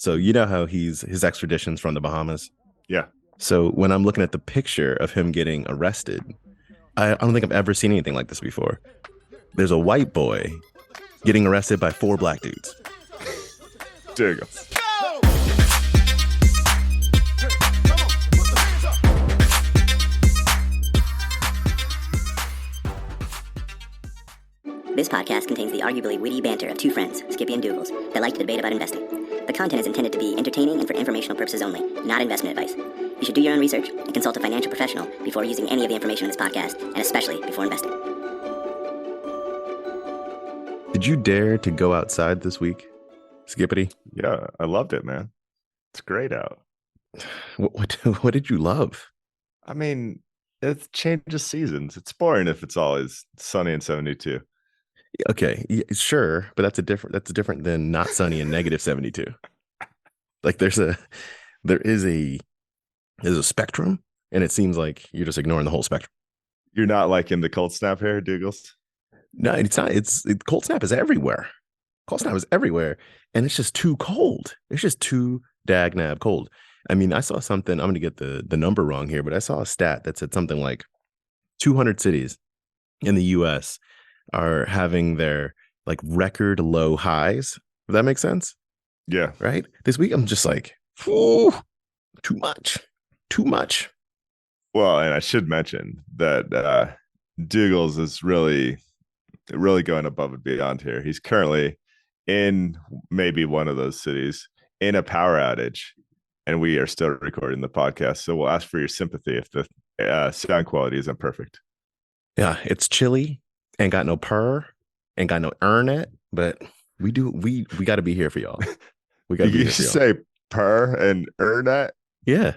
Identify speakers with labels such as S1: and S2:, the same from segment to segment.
S1: So you know how his extradition's from the Bahamas.
S2: Yeah.
S1: So when I'm looking at the picture of him getting arrested, I don't think I've ever seen anything like this before. There's a white boy getting arrested by four black dudes.
S2: Doogles.
S3: This podcast contains the arguably witty banter of two friends, Skippy and Doogles, that like to debate about investing. The content is intended to be entertaining and for informational purposes only, not investment advice. You should do your own research and consult a financial professional before using any of the information in this podcast, and especially before investing.
S1: Did you dare to go outside this week, Skippity?
S2: Yeah, I loved it, man. It's great out.
S1: What did you love?
S2: I mean, it changes seasons. It's boring if it's always sunny and 72.
S1: Okay, yeah, sure, but that's different than not sunny and negative 72. Like there is a spectrum, and it seems like you're just ignoring the whole spectrum.
S2: You're not liking the cold snap here, Doogles?
S1: No, it's not. Cold snap is everywhere. Cold snap is everywhere, and it's just too cold. It's just too dagnab cold. I mean, I saw something. I'm going to get the number wrong here, but I saw a stat that said something like 200 cities in the U.S. are having their like record low highs. If that makes sense?
S2: Yeah.
S1: Right. This week, I'm just like, ooh, too much.
S2: Well, and I should mention that Doogles is really going above and beyond here. He's currently in maybe one of those cities in a power outage, and we are still recording the podcast. So we'll ask for your sympathy if the sound quality isn't perfect.
S1: Yeah, it's chilly, ain't got no purr, ain't got no internet, but we got to be here for y'all. We got to be here for y'all.
S2: Say purr and internet.
S1: Yeah,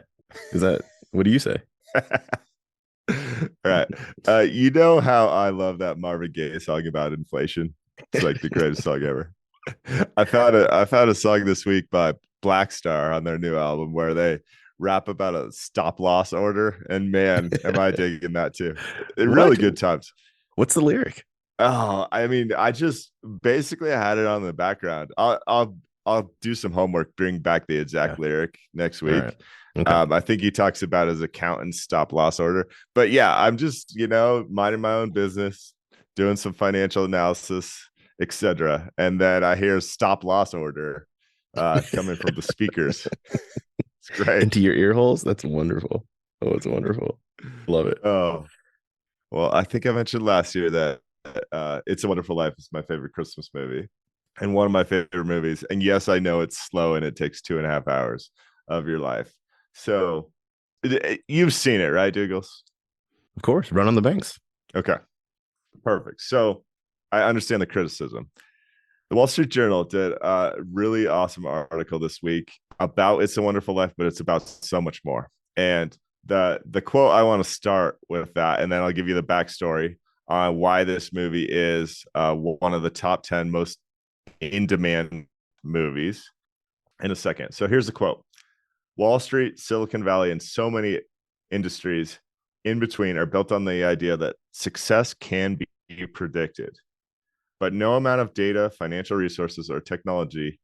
S1: what do you say?
S2: All right. You know how I love that Marvin Gaye song about inflation? It's like the greatest song ever. I found a song this week by Black Star on their new album where they rap about a stop loss order, and man, am I digging that too. Really good times.
S1: What's the lyric?
S2: Oh, I mean, I just basically had it on the background. I'll do some homework, bring back the exact lyric next week.
S1: Right. Okay.
S2: I think he talks about his accountant's stop loss order. But yeah, I'm just, minding my own business, doing some financial analysis, etc. And then I hear stop loss order coming from the speakers. It's great.
S1: Into your ear holes? That's wonderful. Oh, it's wonderful. Love it.
S2: Oh, well, I think I mentioned last year that It's a Wonderful Life is my favorite Christmas movie and one of my favorite movies. And yes, I know it's slow and it takes 2.5 hours of your life. So you've seen it, right, Douglas?
S1: Of course. Run on the Banks.
S2: Okay, perfect. So I understand the criticism. The Wall Street Journal did a really awesome article this week about It's a Wonderful Life, but it's about so much more. And the quote, I want to start with that, and then I'll give you the backstory on why this movie is one of the top 10 most in-demand movies in a second. So here's the quote. Wall Street, Silicon Valley, and so many industries in between are built on the idea that success can be predicted, but no amount of data, financial resources, or technology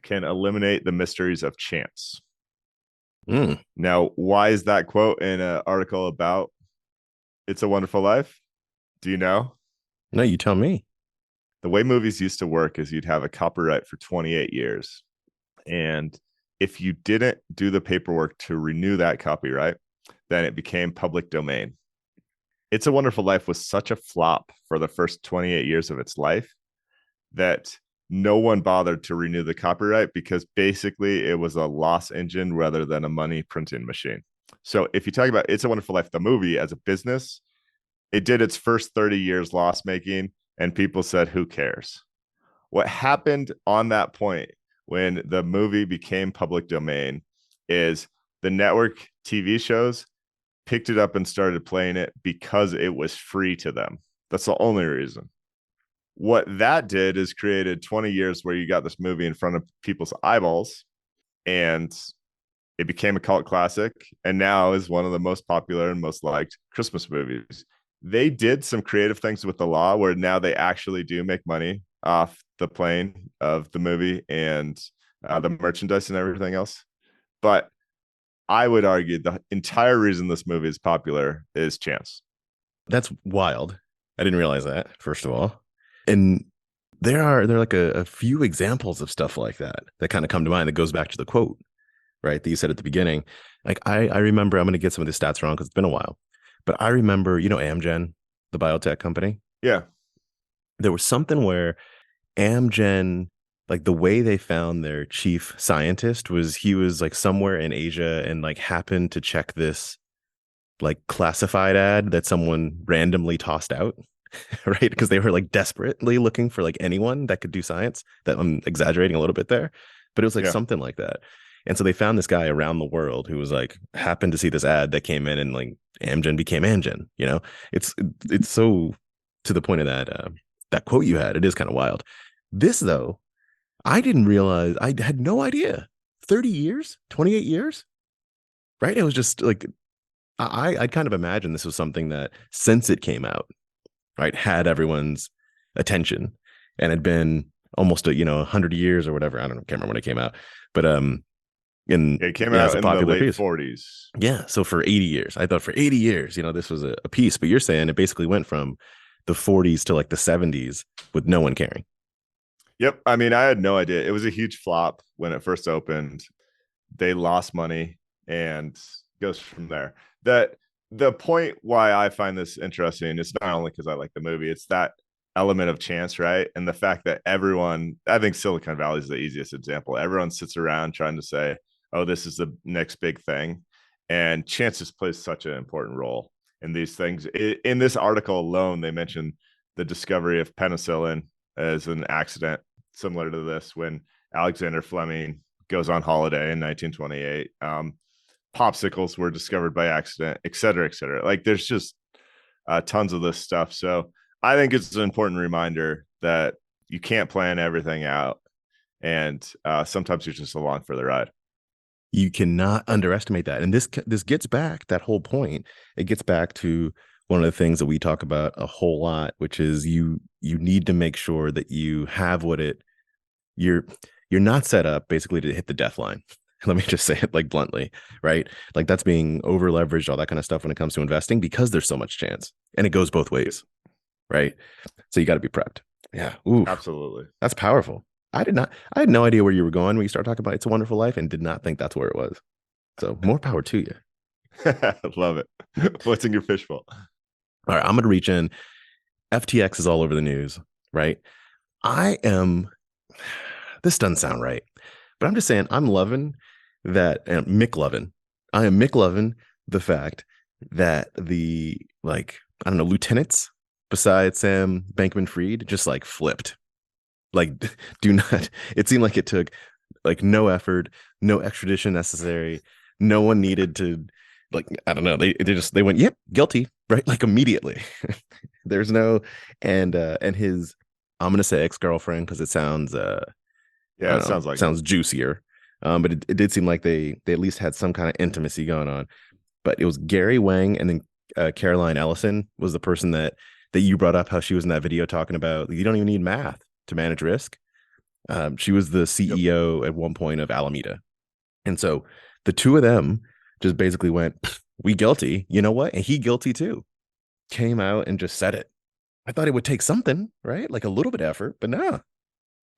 S2: can eliminate the mysteries of chance. Now, why is that quote in an article about It's a Wonderful Life? Do you know?
S1: No, you tell me.
S2: The way movies used to work is you'd have a copyright for 28 years. And if you didn't do the paperwork to renew that copyright, then it became public domain. It's a Wonderful Life was such a flop for the first 28 years of its life that no one bothered to renew the copyright because basically it was a loss engine rather than a money printing machine. So if you talk about It's a Wonderful Life, the movie as a business, it did its first 30 years loss making, and people said, who cares? What happened on that point when the movie became public domain is the network TV shows picked it up and started playing it because it was free to them. That's the only reason. What that did is created 20 years where you got this movie in front of people's eyeballs, and it became a cult classic, and now is one of the most popular and most liked Christmas movies. They did some creative things with the law where now they actually do make money off the plane of the movie, and the merchandise and everything else. But I would argue the entire reason this movie is popular is chance.
S1: That's wild. I didn't realize that, first of all. And there are like a few examples of stuff like that kind of come to mind that goes back to the quote, right, that you said at the beginning. Like I remember, I'm going to get some of the stats wrong because it's been a while, but I remember, Amgen, the biotech company.
S2: Yeah.
S1: There was something where Amgen, like the way they found their chief scientist was he was like somewhere in Asia and like happened to check this like classified ad that someone randomly tossed out, right? Because they were like desperately looking for like anyone that could do science. That I'm exaggerating a little bit there, but it was like something like that. And so they found this guy around the world who was like happened to see this ad that came in, and like Amgen became Amgen. It's so to the point of that quote you had. It is kind of wild. This though, I didn't realize. I had no idea. 30 years, 28 years, right? It was just like I'd kind of imagine this was something that since it came out, right, had everyone's attention and had been almost 100 years or whatever. I don't know, can't remember when it came out, but
S2: it came out in the late piece. 40s.
S1: Yeah, so for 80 years, I thought for 80 years, this was a piece. But you're saying it basically went from the 40s to like the 70s with no one caring.
S2: Yep. I mean, I had no idea. It was a huge flop when it first opened. They lost money and goes from there. The point why I find this interesting is not only because I like the movie, it's that element of chance, right? And the fact that everyone, I think Silicon Valley is the easiest example. Everyone sits around trying to say, oh, this is the next big thing. And chances plays such an important role in these things. In this article alone, they mentioned the discovery of penicillin as an accident, similar to this when Alexander Fleming goes on holiday in 1928. Popsicles were discovered by accident, et cetera, et cetera. Like there's just tons of this stuff. So I think it's an important reminder that you can't plan everything out. And sometimes you're just along for the ride.
S1: You cannot underestimate that. And this gets back, that whole point. It gets back to one of the things that we talk about a whole lot, which is you need to make sure that you have you're not set up basically to hit the death line. Let me just say it like bluntly, right? Like that's being over leveraged, all that kind of stuff when it comes to investing, because there's so much chance and it goes both ways, right? So you got to be prepped. Yeah. Ooh,
S2: absolutely.
S1: That's powerful. I had no idea where you were going when you started talking about It's a Wonderful Life and did not think that's where it was. So more power to you.
S2: Love it. What's in your fishbowl?
S1: All right. I'm going to reach in. FTX is all over the news, right? This doesn't sound right, but I'm just saying I'm loving that McLovin. I am McLovin the fact that the lieutenants besides Sam Bankman-Fried just like flipped. Like, it seemed like it took like no effort, no extradition necessary. No one needed to, like, I don't know. They went, yep, guilty, right? Like immediately. There's no, and his, I'm going to say ex-girlfriend because it sounds,
S2: it
S1: sounds juicier. But it did seem like they at least had some kind of intimacy going on. But it was Gary Wang, and then Caroline Ellison was the person that you brought up, how she was in that video talking about you don't even need math to manage risk. She was the CEO at one point of Alameda. And so the two of them just basically went, we guilty. You know what? And he guilty too. Came out and just said it. I thought it would take something, right? Like a little bit of effort, but no,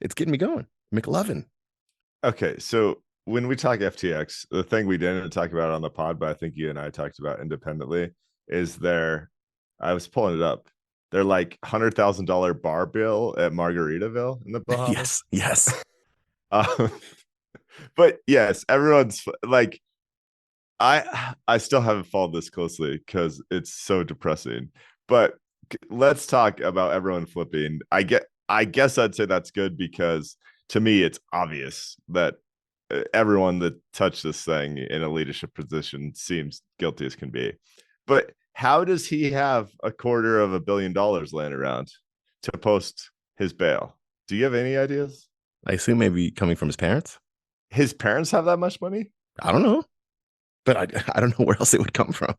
S1: it's getting me going. McLovin.
S2: Okay. So when we talk FTX, the thing we didn't talk about on the pod, but I think you and I talked about independently, is I was pulling it up. They're like $100,000 bar bill at Margaritaville in the Bahamas.
S1: Yes.
S2: But yes, everyone's like, I still haven't followed this closely because it's so depressing. But let's talk about everyone flipping. I guess I'd say that's good because to me, it's obvious that everyone that touched this thing in a leadership position seems guilty as can be. But how does he have $250 million laying around to post his bail? Do you have any ideas?
S1: I assume maybe coming from his parents.
S2: His parents have that much money?
S1: I don't know, but I don't know where else it would come from.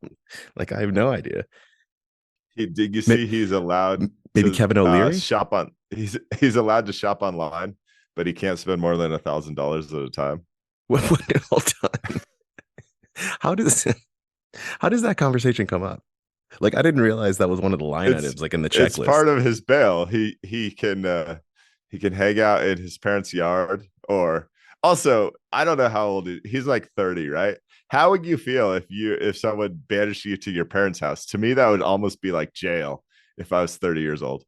S1: Like, I have no idea.
S2: Did you see he's allowed
S1: maybe Kevin O'Leary
S2: shop on? He's allowed to shop online, but he can't spend more than $1,000 at a time.
S1: Hold on. How does that conversation come up? Like, I didn't realize that was one of the line items, like in the
S2: It's
S1: checklist.
S2: part of his bail. He can hang out in his parents' yard, or also I don't know how old he's like 30, right? How would you feel if someone banished you to your parents' house? To me, that would almost be like jail if I was 30 years old.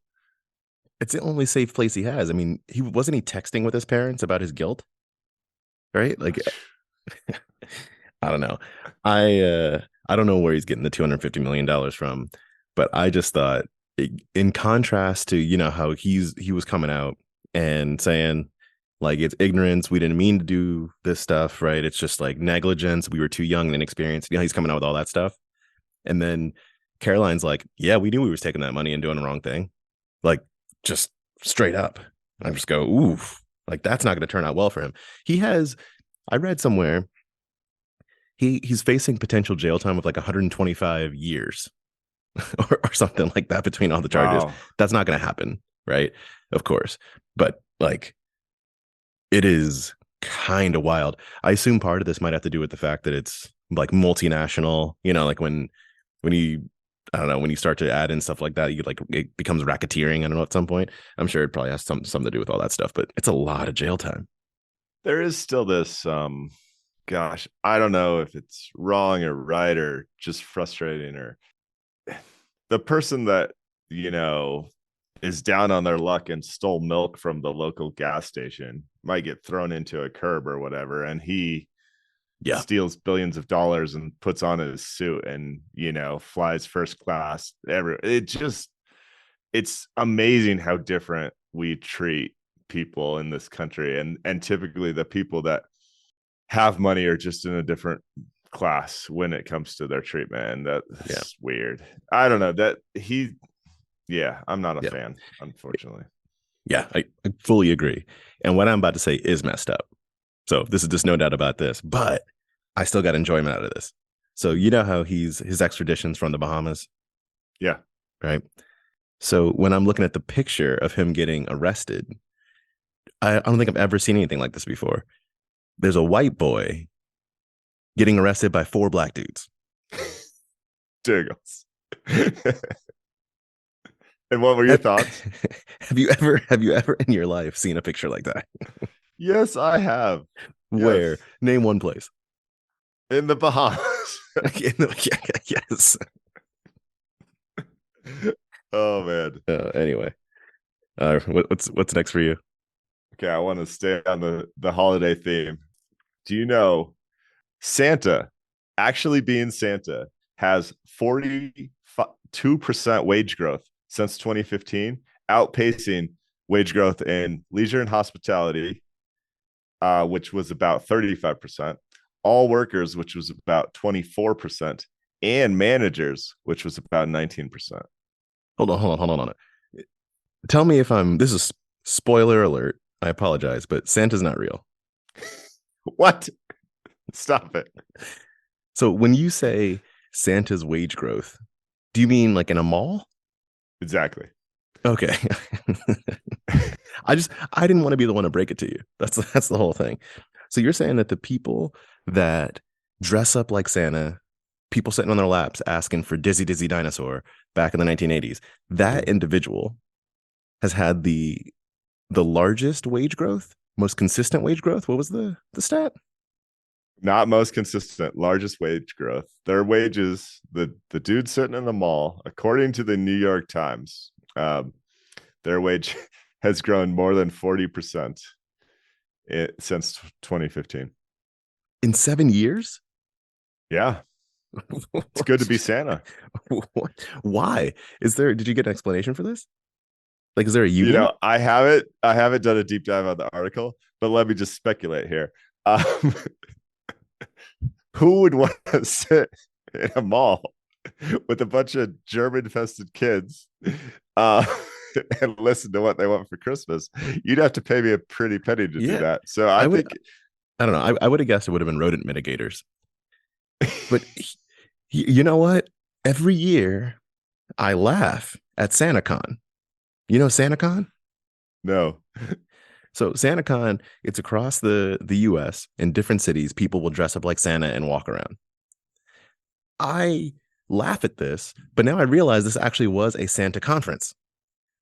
S1: It's the only safe place he has. I mean, he texting with his parents about his guilt, right? Like, I don't know. I don't know where he's getting the $250 million from, but I just thought, in contrast to, you know, how he was coming out and saying like it's ignorance, we didn't mean to do this stuff, right? It's just like negligence, we were too young and inexperienced. You know, he's coming out with all that stuff. And then Caroline's like, yeah, we knew we was taking that money and doing the wrong thing. Like, just straight up. I just go, oof, like that's not going to turn out well for him. I read somewhere he's facing potential jail time of like 125 years or something like that between all the charges.
S2: Wow.
S1: That's not going to happen, right? Of course. But like, it is kind of wild. I assume part of this might have to do with the fact that it's like multinational, you know, like when you, I don't know, when you start to add in stuff like that, you like, it becomes racketeering. I don't know, at some point. I'm sure it probably has something to do with all that stuff, but it's a lot of jail time.
S2: There is still this gosh, I don't know if it's wrong or right or just frustrating, or the person that, you know, is down on their luck and stole milk from the local gas station might get thrown into a curb or whatever, and he steals billions of dollars and puts on his suit and, you know, flies first class. It's amazing how different we treat people in this country, and typically the people that have money are just in a different class when it comes to their treatment, and that's weird. I don't know I'm not a fan, unfortunately.
S1: I fully agree, and what I'm about to say is messed up, so this is just no doubt about this, but I still got enjoyment out of this. So you know how his extradition's from the Bahamas, right? So when I'm looking at the picture of him getting arrested, I don't think I've ever seen anything like this before. There's a white boy getting arrested by 4 black dudes.
S2: Doogles. And what were your thoughts?
S1: Have you ever in your life seen a picture like that?
S2: Yes, I have.
S1: Where?
S2: Yes.
S1: Name one place.
S2: In the Bahamas.
S1: Yes.
S2: Oh man.
S1: Anyway, what's next for you?
S2: Okay, I want to stay on the holiday theme. Do you know Santa, actually being Santa, has 42% wage growth since 2015, outpacing wage growth in leisure and hospitality, which was about 35%, all workers, which was about 24%, and managers, which was about 19%.
S1: Hold on. Tell me if this is spoiler alert. I apologize, but Santa's not real.
S2: What? Stop it.
S1: So when you say Santa's wage growth, do you mean like in a mall?
S2: Exactly.
S1: Okay. I didn't want to be the one to break it to you. That's the whole thing. So you're saying that the people that dress up like Santa, people sitting on their laps asking for Dizzy Dizzy Dinosaur back in the 1980s, that individual has had the largest wage growth, most consistent wage growth. What was the stat?
S2: Not most consistent, largest wage growth. Their wages, the dude sitting in the mall, according to the New York Times, their wage has grown more than 40% since 2015.
S1: In 7 years?
S2: Yeah. It's good to be Santa.
S1: Why? Did you get an explanation for this? Like, is there a union?
S2: You know, I haven't done a deep dive on the article, but let me just speculate here. Who would want to sit in a mall with a bunch of German-infested kids and listen to what they want for Christmas? You'd have to pay me a pretty penny to do that. So I think,
S1: I don't know. I would have guessed it would have been rodent mitigators. But you know what? Every year I laugh at SantaCon. You know SantaCon?
S2: No.
S1: So SantaCon, it's across the US in different cities. People will dress up like Santa and walk around. I laugh at this, but now I realize this actually was a Santa conference.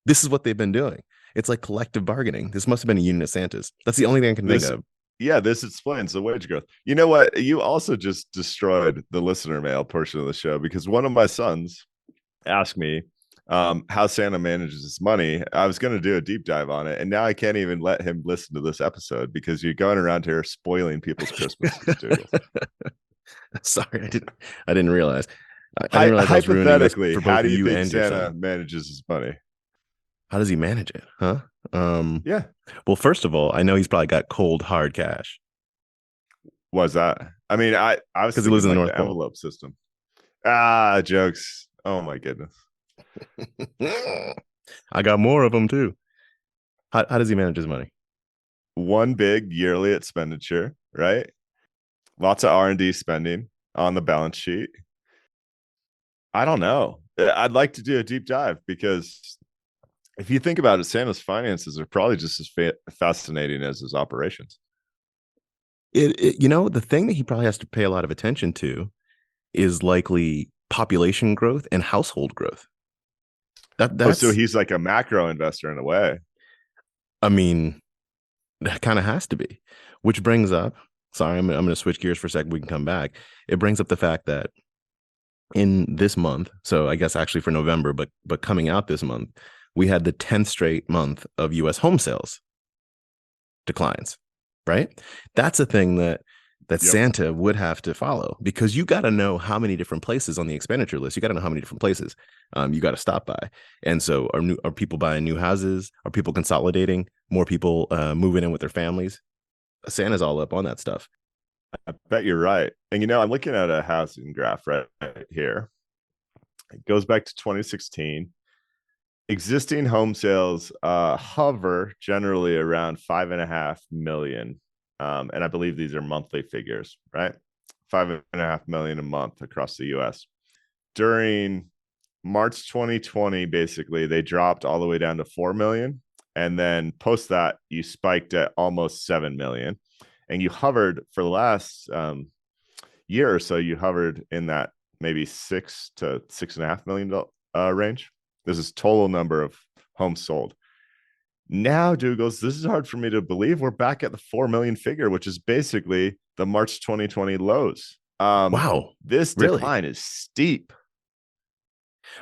S1: This is what they've been doing. It's like collective bargaining. This must have been a union of Santas. That's the only thing I can think of.
S2: Yeah, this explains the wage growth. You know what? You also just destroyed the listener mail portion of the show, because one of my sons asked me how Santa manages his money. I was going to do a deep dive on it, and now I can't even let him listen to this episode because you're going around here spoiling people's Christmas.
S1: Sorry, I didn't realize. I didn't realize
S2: hypothetically,
S1: for
S2: how
S1: both
S2: do you
S1: you
S2: think
S1: and your
S2: Santa
S1: son.
S2: manages his money?
S1: How does he manage it? Huh?
S2: Yeah.
S1: Well, first of all, I know he's probably got cold hard cash.
S2: Was that? I mean, I was
S1: because he lives in
S2: thinking
S1: the
S2: like
S1: North Pole.
S2: envelope system. Jokes. Oh my goodness.
S1: I got more of them too. How does he manage his money?
S2: One big yearly expenditure, right? Lots of R&D spending on the balance sheet. I don't know. I'd like to do a deep dive, because if you think about it, Santa's finances are probably just as fascinating as his operations.
S1: The thing that he probably has to pay a lot of attention to is likely population growth and household growth.
S2: So he's like a macro investor in a way.
S1: I mean, that kind of has to be, which brings up, sorry, I'm going to switch gears for a second. We can come back. It brings up the fact that in this month, so I guess actually for November, but coming out this month, we had the 10th straight month of US home sales declines, right? That's a thing that Santa would have to follow, because you got to know how many different places on the expenditure list. You got to know how many different places you got to stop by. And so are people buying new houses? Are people consolidating? More people moving in with their families? Santa's all up on that stuff.
S2: I bet you're right. And, I'm looking at a housing graph right here. It goes back to 2016. Existing home sales hover generally around 5.5 million. And I believe these are monthly figures, right? 5.5 million a month across the US. During March 2020, basically, they dropped all the way down to 4 million. And then post that, you spiked at almost 7 million. And you hovered for the last year or so, you hovered in that maybe 6 to 6.5 million range. This is total number of homes sold. Now, Doogles, this is hard for me to believe. We're back at the 4 million figure, which is basically the March 2020 lows.
S1: Wow,
S2: this
S1: really?
S2: decline is steep.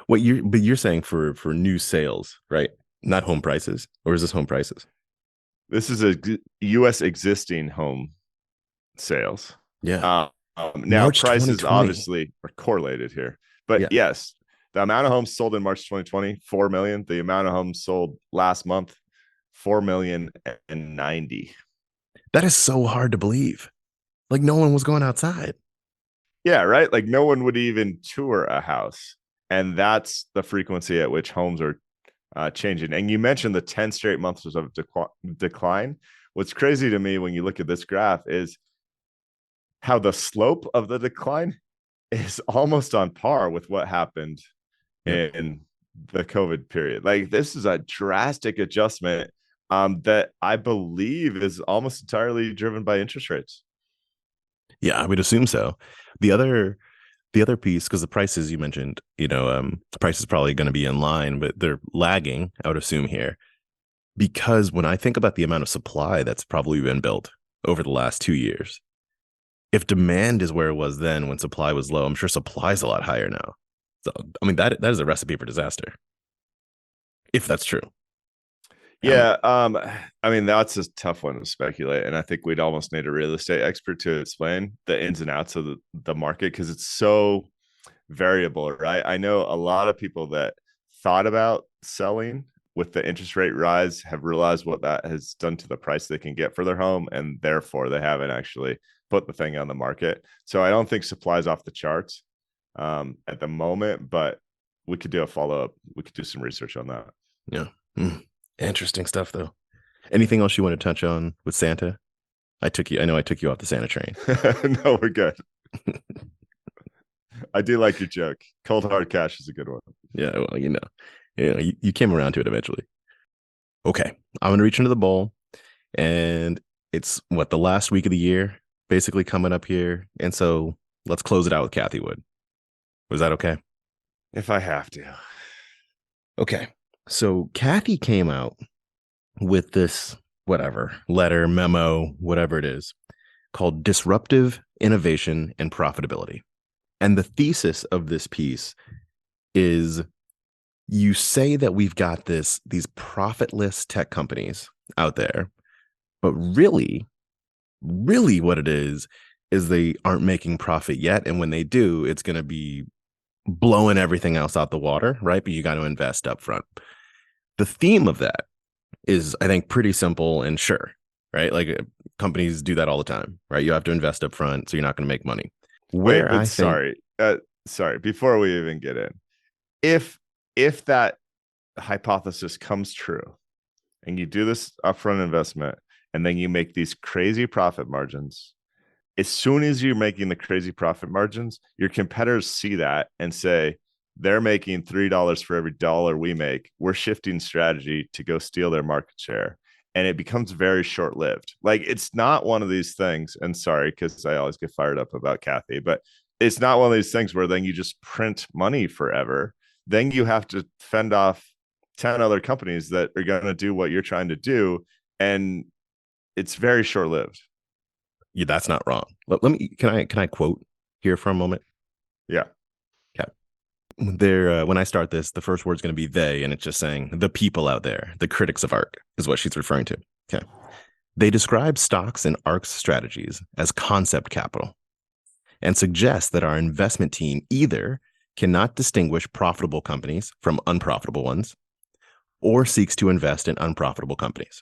S1: But you're saying for new sales, right? Not home prices, or is this home prices?
S2: This is a U.S. existing home sales.
S1: Yeah.
S2: Now
S1: March
S2: prices
S1: 2020.
S2: obviously are correlated here, but
S1: Yeah.
S2: Yes, the amount of homes sold in March 2020, 4 million. The amount of homes sold last month, 4,090,000.
S1: That is so hard to believe. Like no one was going outside.
S2: Yeah, right. Like no one would even tour a house, and that's the frequency at which homes are changing. And you mentioned the 10 straight months of decline. What's crazy to me when you look at this graph is how the slope of the decline is almost on par with what happened in the COVID period. Like this is a drastic adjustment that I believe is almost entirely driven by interest rates.
S1: Yeah, I would assume so. The other piece, because the prices you mentioned, the price is probably going to be in line, but they're lagging, I would assume here, because when I think about the amount of supply that's probably been built over the last 2 years, if demand is where it was then when supply was low, I'm sure supply is a lot higher now. So, I mean, that is a recipe for disaster, if that's true.
S2: Yeah, I mean, that's a tough one to speculate, and I think we'd almost need a real estate expert to explain the ins and outs of the market, because it's so variable, right? I know a lot of people that thought about selling with the interest rate rise have realized what that has done to the price they can get for their home, and therefore they haven't actually put the thing on the market. So I don't think supply is off the charts at the moment, but we could do a follow-up. We could do some research on that.
S1: Yeah. Interesting stuff, though. Anything else you want to touch on with Santa? I know I took you off the Santa train.
S2: No, we're good. I do like your joke. Cold hard cash is a good one.
S1: Yeah, well, you came around to it eventually. Okay, I'm going to reach into the bowl, And it's the last week of the year, basically coming up here. And so let's close it out with Cathie Wood. Was that okay?
S2: If I have to.
S1: Okay. So Cathie came out with this letter, memo, whatever it is, called Disruptive Innovation and Profitability. And the thesis of this piece is, you say that we've got these profitless tech companies out there, but really what it is they aren't making profit yet. And when they do, it's going to be blowing everything else out the water, right? But you got to invest up front. The theme of that is, I think, pretty simple and sure, right? Like companies do that all the time, right? You have to invest up front, so you're not going to make money.
S2: Sorry, before we even get in, if that hypothesis comes true and you do this upfront investment and then you make these crazy profit margins, as soon as you're making the crazy profit margins, your competitors see that and say, they're making $3 for every dollar we make. We're shifting strategy to go steal their market share. And it becomes very short-lived. Like, it's not one of these things, and sorry, because I always get fired up about Cathie, but it's not one of these things where then you just print money forever. Then you have to fend off 10 other companies that are going to do what you're trying to do. And it's very short-lived.
S1: Yeah, that's not wrong. Can I quote here for a moment?
S2: Yeah.
S1: Okay. When I start this, the first word's going to be they, and it's just saying the people out there, the critics of ARK is what she's referring to. Okay. They describe stocks and ARK's strategies as concept capital and suggest that our investment team either cannot distinguish profitable companies from unprofitable ones or seeks to invest in unprofitable companies.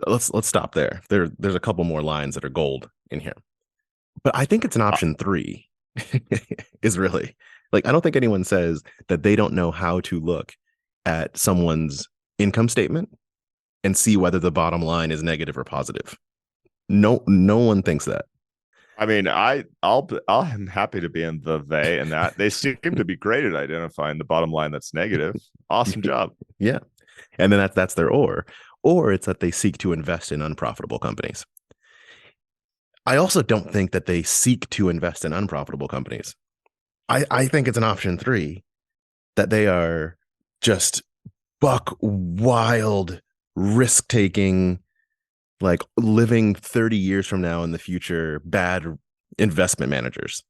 S1: Let's stop there. There's a couple more lines that are gold in here. But I think it's an option 3 is really, like, I don't think anyone says that they don't know how to look at someone's income statement and see whether the bottom line is negative or positive. No one thinks that.
S2: I mean, I'm happy to be in the they and that. They seem to be great at identifying the bottom line that's negative. Awesome job.
S1: Yeah. And then that's their or it's that they seek to invest in unprofitable companies. I also don't think that they seek to invest in unprofitable companies. I think it's an option 3 that they are just buck wild, risk-taking, like living 30 years from now in the future, bad investment managers.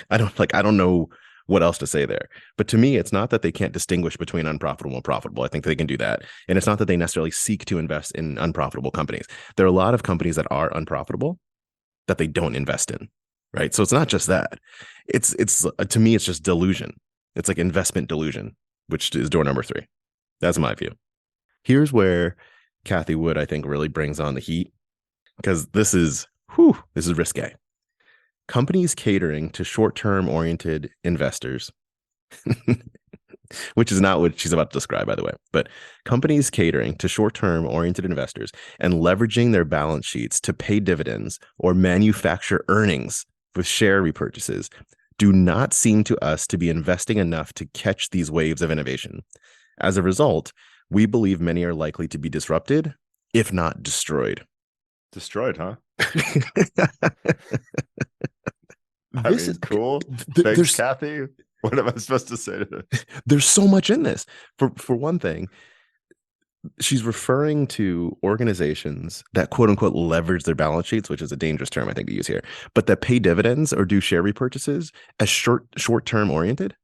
S1: I don't know what else to say there. But to me, it's not that they can't distinguish between unprofitable and profitable. I think they can do that. And it's not that they necessarily seek to invest in unprofitable companies. There are a lot of companies that are unprofitable that they don't invest in, right? So it's not just that. It's to me, it's just delusion. It's like investment delusion, which is door number 3. That's my view. Here's where Cathie Wood, I think, really brings on the heat, because this is risque. Companies catering to short-term oriented investors, which is not what she's about to describe, by the way, but companies catering to short-term oriented investors and leveraging their balance sheets to pay dividends or manufacture earnings with share repurchases do not seem to us to be investing enough to catch these waves of innovation. As a result, we believe many are likely to be disrupted, if not destroyed.
S2: Destroyed, huh? I mean, cool. Thanks, Cathie. What am I supposed to say to this?
S1: There's so much in this. For one thing, she's referring to organizations that quote unquote leverage their balance sheets, which is a dangerous term I think to use here, but that pay dividends or do share repurchases as short-term oriented.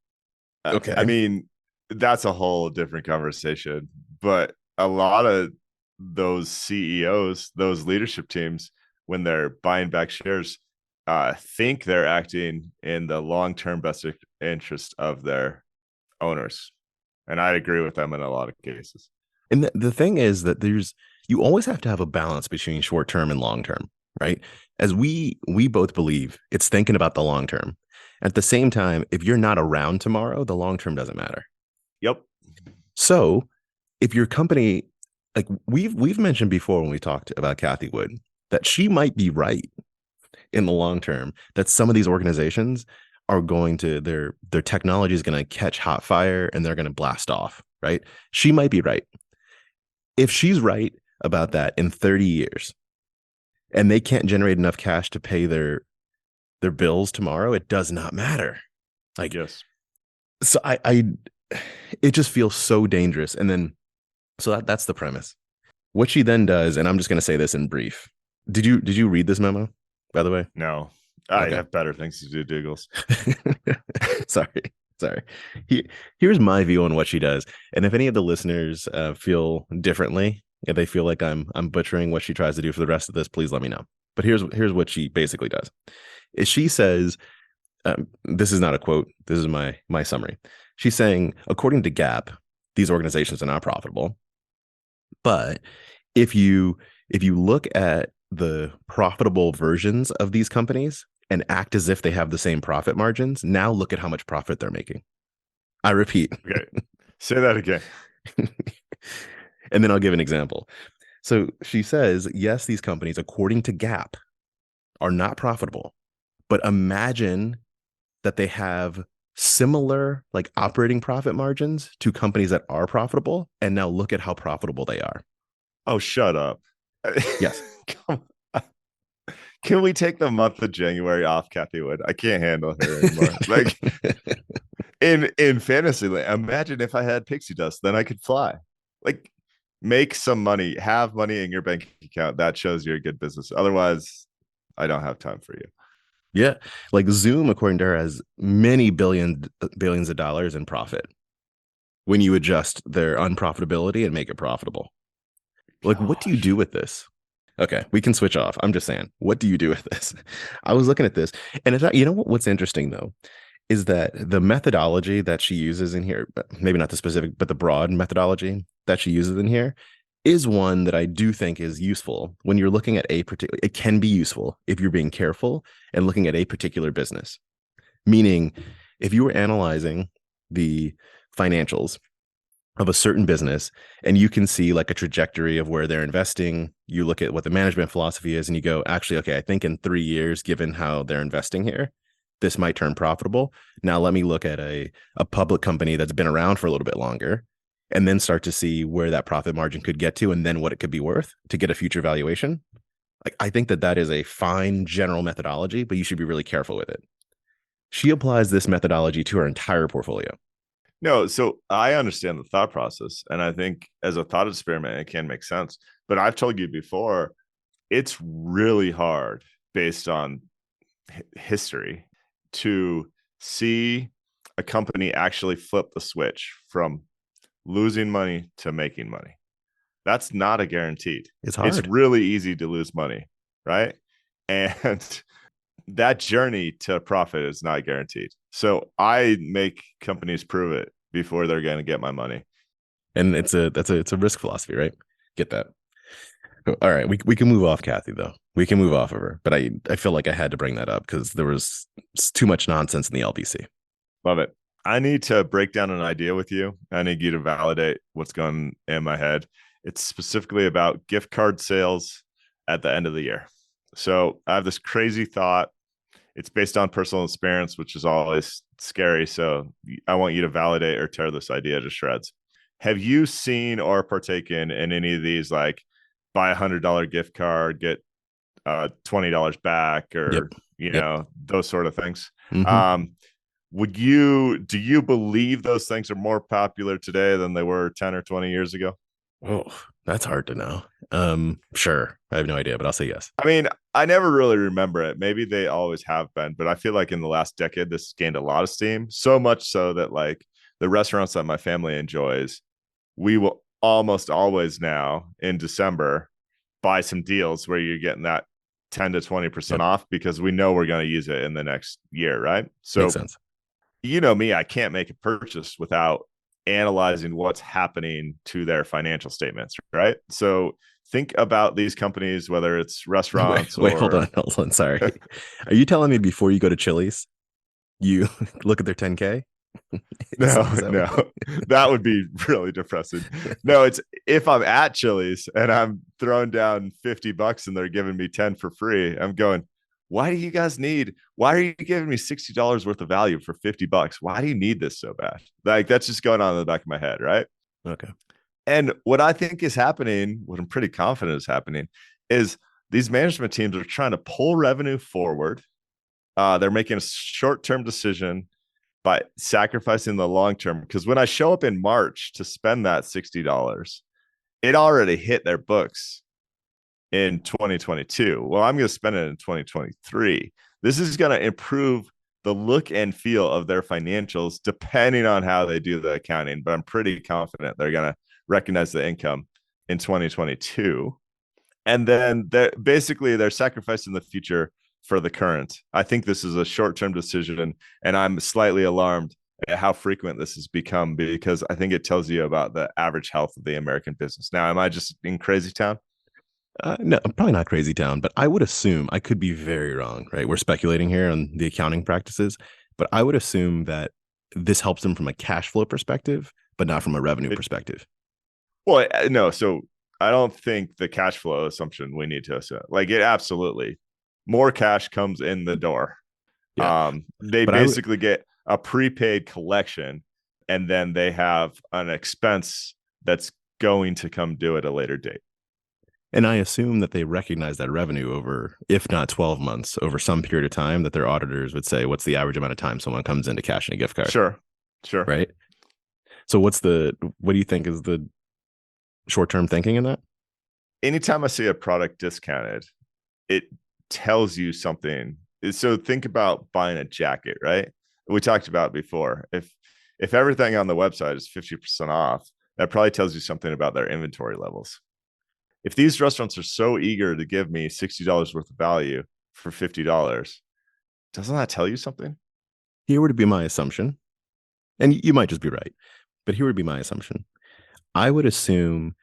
S2: Okay. I mean, that's a whole different conversation, but a lot of those CEOs, those leadership teams, when they're buying back shares, think they're acting in the long-term best interest of their owners. And I agree with them in a lot of cases.
S1: And the thing is that you always have to have a balance between short-term and long-term, right? As we both believe, it's thinking about the long-term. At the same time, if you're not around tomorrow, the long-term doesn't matter.
S2: Yep.
S1: So if your company, like we've mentioned before when we talked about Cathie Wood, that she might be right in the long term, that some of these organizations are going to, their technology is going to catch hot fire and they're going to blast off, right? She might be right. If she's right, about that in 30 years and they can't generate enough cash to pay their bills tomorrow, it does not matter. Like,
S2: Yes.
S1: so it just feels so dangerous. And then, so that's the premise. What she then does, and I'm just going to say this in brief. Did you read this memo, by the way?
S2: No, I
S1: Okay.
S2: have better things to do, Doogles.
S1: Sorry. Here's my view on what she does. And if any of the listeners feel differently, if they feel like I'm butchering what she tries to do for the rest of this, please let me know. But here's what she basically does. Is she says, this is not a quote. This is my summary. She's saying, according to GAAP, these organizations are not profitable. But if you look at the profitable versions of these companies and act as if they have the same profit margins, now look at how much profit they're making. I repeat.
S2: Okay. Say that again.
S1: And then I'll give an example. So she says, yes, these companies, according to GAAP, are not profitable. But imagine that they have similar like operating profit margins to companies that are profitable. And now look at how profitable they are.
S2: Oh, shut up.
S1: Yes.
S2: Come on. Can we take the month of January off, Cathie Wood? I can't handle her anymore. Like in fantasy land, imagine if I had pixie dust, then I could fly. Like, make some money, have money in your bank account. That shows you're a good business. Otherwise, I don't have time for you.
S1: Yeah. Like Zoom, according to her, has many billions of dollars in profit when you adjust their unprofitability and make it profitable. Like, what do you do with this? Okay, we can switch off. I'm just saying, what do you do with this? I was looking at this, and it's not, you know what's interesting though, is that the methodology that she uses in here, maybe not the specific, but the broad methodology that she uses in here is one that I do think is useful when you're looking at a particular, it can be useful if you're being careful and looking at a particular business. Meaning, if you were analyzing the financials of a certain business and you can see like a trajectory of where they're investing, you look at what the management philosophy is and you go, actually, okay, I think in 3 years, given how they're investing here, this might turn profitable. Now let me look at a public company that's been around for a little bit longer and then start to see where that profit margin could get to and then what it could be worth to get a future valuation. Like, I think that is a fine general methodology, but you should be really careful with it. She applies this methodology to her entire portfolio.
S2: No, so I understand the thought process. And I think as a thought experiment, it can make sense. But I've told you before, it's really hard based on history to see a company actually flip the switch from losing money to making money. That's not a guaranteed.
S1: It's hard.
S2: It's really easy to lose money, right? And that journey to profit is not guaranteed. So I make companies prove it before they're going to get my money.
S1: And it's a risk philosophy, right? Get that. All right, we can move off Cathie though. We can move off of her, but I feel like I had to bring that up because there was too much nonsense in the LBC.
S2: Love it. I need to break down an idea with you. I need you to validate what's going in my head. It's specifically about gift card sales at the end of the year. So I have this crazy thought. It's based on personal experience, which is always scary. So I want you to validate or tear this idea to shreds. Have you seen or partaken in any of these, like buy $100 gift card, get $20 back, or know, those sort of things?
S1: Mm-hmm.
S2: Do you believe those things are more popular today than they were 10 or 20 years ago?
S1: Oh, that's hard to know. Sure. I have no idea, but I'll say yes.
S2: I mean, I never really remember it. Maybe they always have been, but I feel like in the last decade, this gained a lot of steam. So much so that like the restaurants that my family enjoys, we will almost always now in December buy some deals where you're getting that 10 to 20% off because we know we're going to use it in the next year, right? So
S1: makes sense.
S2: You know me, I can't make a purchase without analyzing what's happening to their financial statements, right? So think about these companies, whether it's restaurants
S1: wait, hold on. Sorry. Are you telling me before you go to Chili's, you look at their 10K?
S2: No, that would be really depressing. No, it's if I'm at Chili's and I'm throwing down $50 and they're giving me 10 for free, I'm going, why are you giving me $60 worth of value for $50? Why do you need this so bad? Like, that's just going on in the back of my head, right?
S1: Okay.
S2: And what I think is happening, what I'm pretty confident is happening, is these management teams are trying to pull revenue forward. They're making a short-term decision by sacrificing the long-term. Because when I show up in March to spend that $60, it already hit their books in 2022. Well, I'm going to spend it in 2023. This is going to improve the look and feel of their financials depending on how they do the accounting. But I'm pretty confident they're going to recognize the income in 2022. And then they're sacrificing the future for the current. I think this is a short-term decision, and I'm slightly alarmed at how frequent this has become, because I think it tells you about the average health of the American business. Now, am I just in crazy town?
S1: No, probably not crazy town, but I would assume, I could be very wrong, right? We're speculating here on the accounting practices, but I would assume that this helps them from a cash flow perspective, but not from a revenue perspective.
S2: Well, no. So I don't think the cash flow assumption we need to assume. Like, it absolutely more cash comes in the door.
S1: Yeah.
S2: They
S1: But
S2: basically get a prepaid collection, and then they have an expense that's going to come due at a later date.
S1: And I assume that they recognize that revenue over, if not 12 months, over some period of time, that their auditors would say, what's the average amount of time someone comes in to cash in a gift card?
S2: Sure.
S1: Right. So what do you think is the short-term thinking in that?
S2: Anytime I see a product discounted, it tells you something. So think about buying a jacket, right? We talked about before. If everything on the website is 50% off, that probably tells you something about their inventory levels. If these restaurants are so eager to give me $60 worth of value for $50, doesn't that tell you something?
S1: Here would be my assumption, and you might just be right, but here would be my assumption. I would assume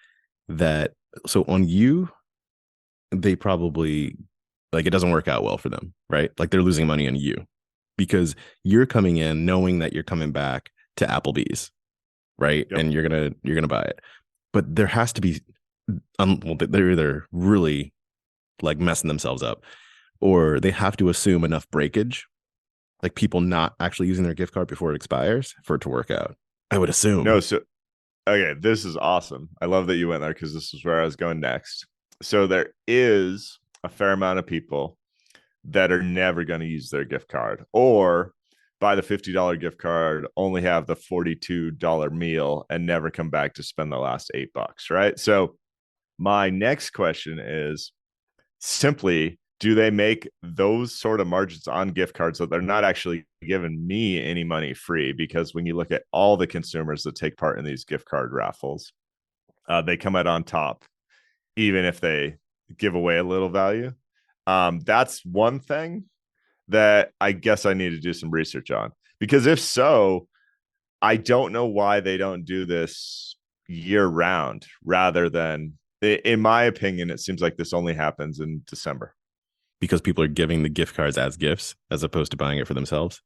S1: that, so on you, they probably, like, it doesn't work out well for them, right? Like, they're losing money on you because you're coming in knowing that you're coming back to Applebee's, right?
S2: Yep.
S1: And you're gonna buy it, but there has to be, well, they're either really like messing themselves up, or they have to assume enough breakage, like people not actually using their gift card before it expires, for it to work out. I would assume.
S2: No, so okay, this is awesome. I love that you went there, because this is where I was going next. So there is a fair amount of people that are never going to use their gift card, or buy the $50 gift card, only have the $42 meal, and never come back to spend the last $8, right? So my next question is simply, do they make those sort of margins on gift cards that they're not actually giving me any money free? Because when you look at all the consumers that take part in these gift card raffles, they come out on top, even if they give away a little value. That's one thing that I guess I need to do some research on, because if so, I don't know why they don't do this year round rather than, in my opinion, it seems like this only happens in December.
S1: Because people are giving the gift cards as gifts as opposed to buying it for themselves.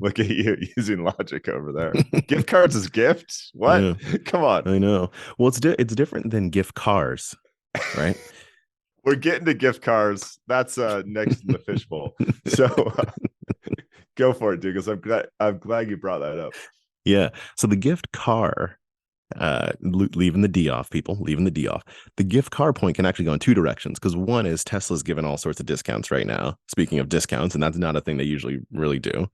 S2: Look at you using logic over there. Gift cards as gifts? What?
S1: Yeah,
S2: Come on.
S1: I know. Well, it's different than gift cars, right?
S2: We're getting to gift cards. That's next in the fishbowl. So go for it, Douglas. I'm glad you brought that up.
S1: Yeah. So the gift car, leaving the D off, people, leaving the D off. The gift car point can actually go in two directions, because one is Tesla's giving all sorts of discounts right now. Speaking of discounts, and that's not a thing they usually really do.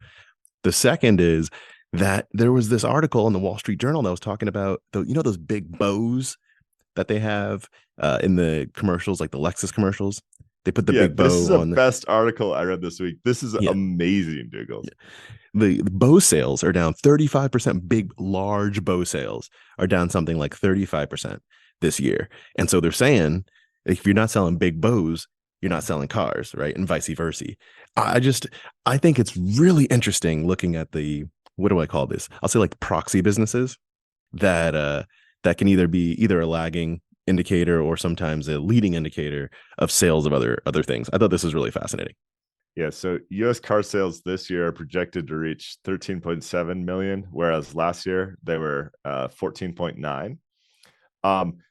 S1: The second is that there was this article in the Wall Street Journal that was talking about those big bows that they have in the commercials, like the Lexus commercials. They put the big bow on. This is
S2: the best article I read this week. This is amazing, Doogles.
S1: Yeah. The bow sales are down 35%. Big, large bow sales are down something like 35% this year. And so they're saying, if you're not selling big bows, you're not selling cars, right? And vice versa. I think it's really interesting looking at what do I call this? I'll say like proxy businesses that can either be a lagging indicator or sometimes a leading indicator of sales of other things. I thought this was really fascinating.
S2: Yeah, so U.S. car sales this year are projected to reach 13.7 million, whereas last year they were 14.9.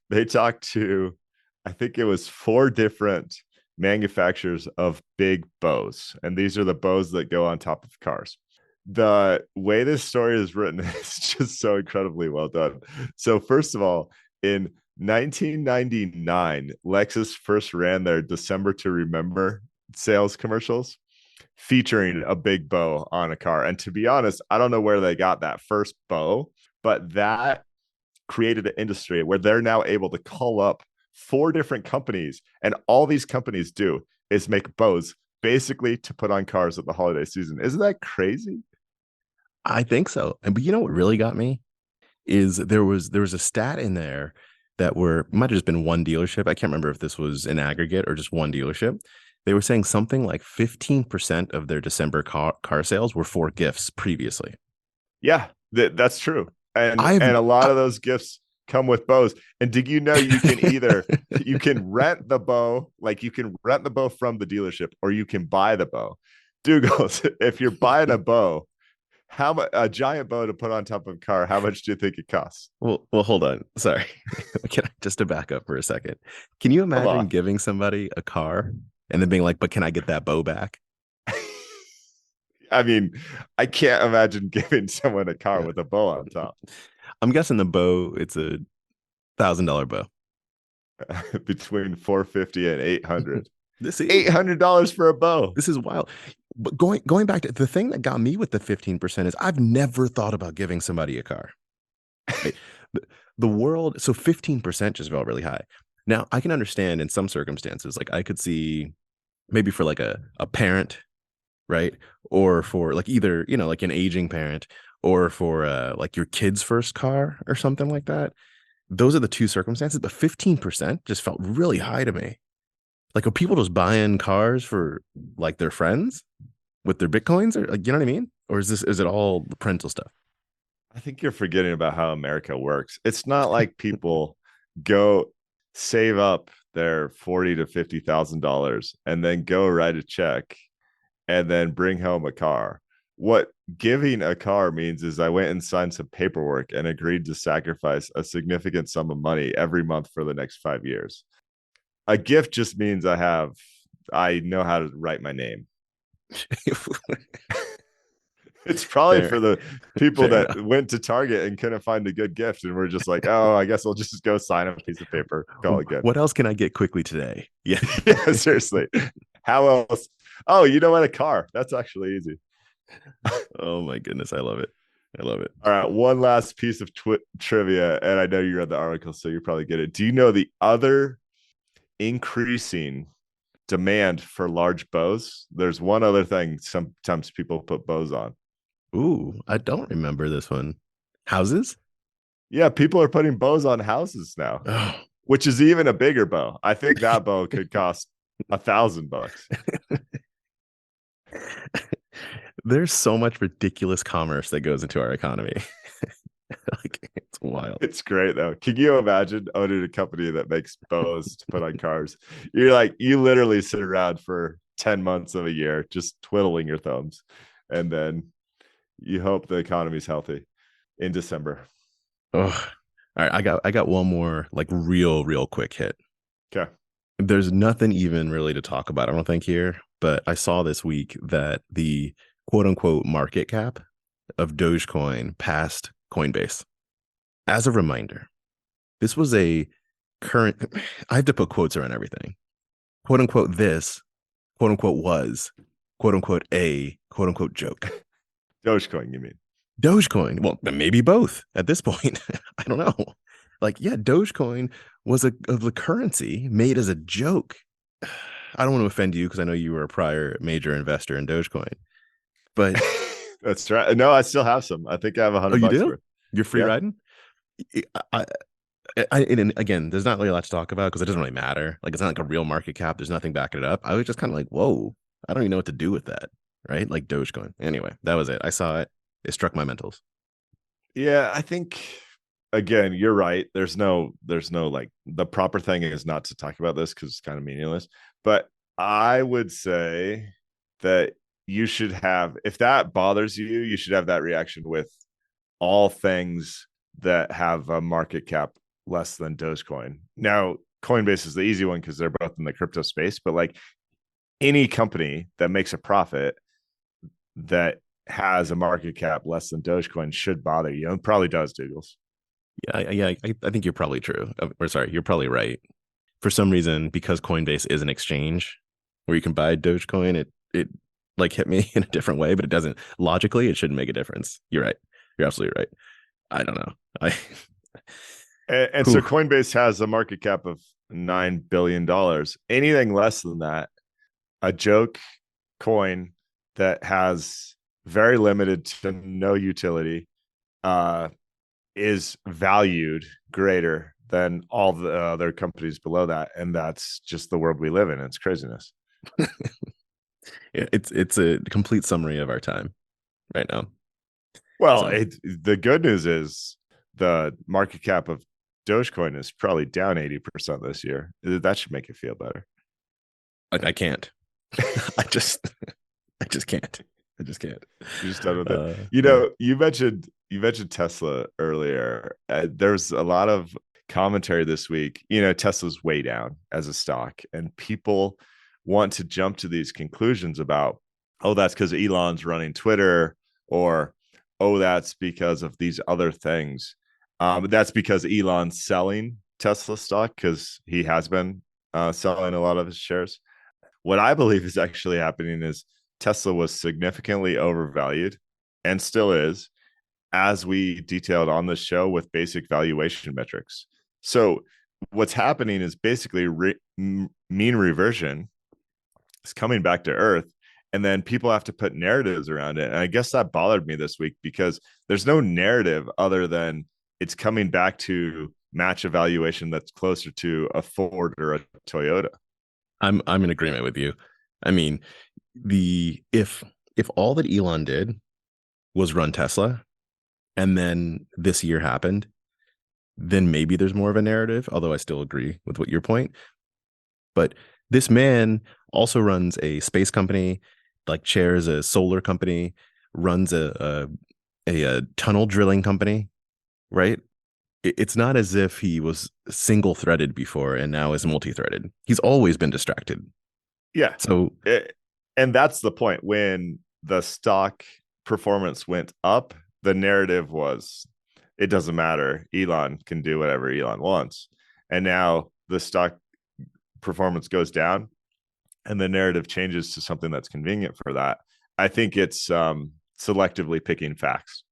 S2: They talked to, I think it was 4 different manufacturers of big bows, and these are the bows that go on top of cars. The way this story is written is just so incredibly well done. So first of all, In 1999, Lexus first ran their December to Remember sales commercials featuring a big bow on a car. And to be honest, I don't know where they got that first bow, but that created an industry where they're now able to call up 4 different companies, and all these companies do is make bows basically to put on cars at the holiday season. Isn't that crazy?
S1: I think so. And but you know what really got me is there was a stat in there that might have just been one dealership. I can't remember if this was an aggregate or just one dealership. They were saying something like 15% of their December car sales were for gifts previously.
S2: Yeah, that's true. And
S1: I've
S2: a lot of those gifts come with bows. And did you know you can either you can rent the bow, like you can rent the bow from the dealership, or you can buy the bow. Doogles, if you're buying a bow, how much a giant bow to put on top of a car, how much do you think it costs?
S1: Well, hold on. Sorry. Just to back up for a second. Can you imagine giving somebody a car and then being like, but can I get that bow back?
S2: I mean, I can't imagine giving someone a car with a bow on top.
S1: I'm guessing the bow, it's a $1,000 bow.
S2: Between $450 and $800.
S1: This is
S2: $800 for a bow.
S1: This is wild. But going back to the thing that got me with the 15% is I've never thought about giving somebody a car. Right? The world, so 15% just felt really high. Now I can understand in some circumstances, like I could see maybe for like a parent, right? Or for like either, like an aging parent, or for like your kid's first car or something like that. Those are the two circumstances, but 15% just felt really high to me. Like, are people just buying cars for like their friends with their Bitcoins, or like, you know what I mean? Or is it all the parental stuff?
S2: I think you're forgetting about how America works. It's not like people go save up their $40,000 to $50,000 and then go write a check and then bring home a car. What giving a car means is I went and signed some paperwork and agreed to sacrifice a significant sum of money every month for the next 5 years. A gift just means I know how to write my name. It's probably for the people that went to Target and couldn't find a good gift and were just like, oh, I guess I'll just go sign a piece of paper, call it good.
S1: What else can I get quickly today? Yeah.
S2: Yeah, seriously. How else? Oh, you know what? A car. That's actually easy.
S1: Oh my goodness. I love it. All
S2: right. One last piece of trivia. And I know you read the article, so you probably get it. Do you know the other increasing demand for large bows? There's one other thing sometimes people put bows on.
S1: Ooh, I don't remember this one. Houses?
S2: Yeah, people are putting bows on houses now, which is even a bigger bow. I think that bow could cost $1,000.
S1: There's so much ridiculous commerce that goes into our economy. Like, it's wild.
S2: It's great though. Can you imagine owning a company that makes bows to put on cars? You literally sit around for 10 months of a year just twiddling your thumbs, and then you hope the economy's healthy in December.
S1: Oh, all right. I got one more like real quick hit.
S2: Okay.
S1: There's nothing even really to talk about, I don't think, here, but I saw this week that the quote unquote market cap of Dogecoin passed Coinbase. As a reminder, this was a current, I have to put quotes around everything. Quote unquote, this quote unquote was quote unquote a quote unquote joke.
S2: Dogecoin, you mean? Dogecoin.
S1: Well, maybe both at this point. I don't know. Like, yeah, Dogecoin was the currency made as a joke. I don't want to offend you because I know you were a prior major investor in Dogecoin, but
S2: that's right. No, I still have some. I think I have $100.
S1: You do?
S2: Worth.
S1: You're free riding? And again, there's not really a lot to talk about because it doesn't really matter. Like, it's not like a real market cap. There's nothing backing it up. I was just kind of like, whoa, I don't even know what to do with that. Right? Like Dogecoin. Anyway, that was it. I saw it. It struck my mentals.
S2: Yeah, I think, again, you're right. There's no like, the proper thing is not to talk about this because it's kind of meaningless. But I would say that you should have, if that bothers you, you should have that reaction with all things that have a market cap less than Dogecoin. Now, Coinbase is the easy one because they're both in the crypto space, but like any company that makes a profit that has a market cap less than Dogecoin should bother you. And probably does, Doogles.
S1: I think you're probably true. Or sorry, you're probably right. For some reason, because Coinbase is an exchange where you can buy Dogecoin, it like hit me in a different way, but it doesn't. Logically, it shouldn't make a difference. You're right. You're absolutely right. I don't know.
S2: And so Coinbase has a market cap of $9 billion. Anything less than that, a joke coin that has very limited to no utility, is valued greater than all the other companies below that. And that's just the world we live in. It's craziness.
S1: It's a complete summary of our time right now.
S2: Well, the good news is the market cap of Dogecoin is probably down 80% this year. That should make you feel better.
S1: I can't. I just can't. I just can't.
S2: You're just done with it. You mentioned Tesla earlier. There's a lot of commentary this week. Tesla's way down as a stock, and people want to jump to these conclusions about, oh, that's because Elon's running Twitter, or oh, that's because of these other things. But that's because Elon's selling Tesla stock, because he has been selling a lot of his shares. What I believe is actually happening is Tesla was significantly overvalued, and still is, as we detailed on the show, with basic valuation metrics. So what's happening is basically mean reversion is coming back to earth, and then people have to put narratives around it. And I guess that bothered me this week, because there's no narrative other than it's coming back to match a valuation that's closer to a Ford or a Toyota.
S1: I'm in agreement with you. I mean, if all that Elon did was run Tesla, and then this year happened, then maybe there's more of a narrative, although I still agree with what your point. But this man also runs a space company, like chairs a solar company, runs a tunnel drilling company, right? It's not as if he was single-threaded before and now is multi-threaded. He's always been distracted.
S2: Yeah.
S1: So,
S2: and that's the point. When the stock performance went up, the narrative was, it doesn't matter. Elon can do whatever Elon wants. And now the stock performance goes down, and the narrative changes to something that's convenient for that. I think it's selectively picking facts.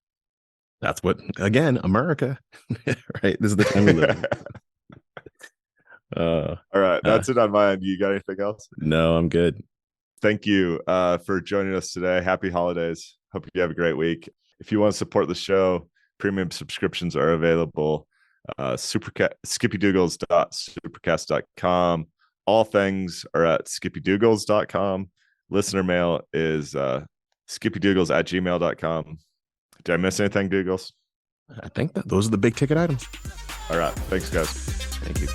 S1: That's what, again, America, right? This is the time we live in.
S2: All right. That's it on my end. You got anything else?
S1: No, I'm good.
S2: Thank you for joining us today. Happy holidays. Hope you have a great week. If you want to support the show, premium subscriptions are available. skippydoogles.supercast.com. All things are at skippydoogles.com. Listener mail is skippydoogles@gmail.com. Did I miss anything, Doogles?
S1: I think that those are the big ticket items.
S2: All right. Thanks, guys.
S1: Thank you.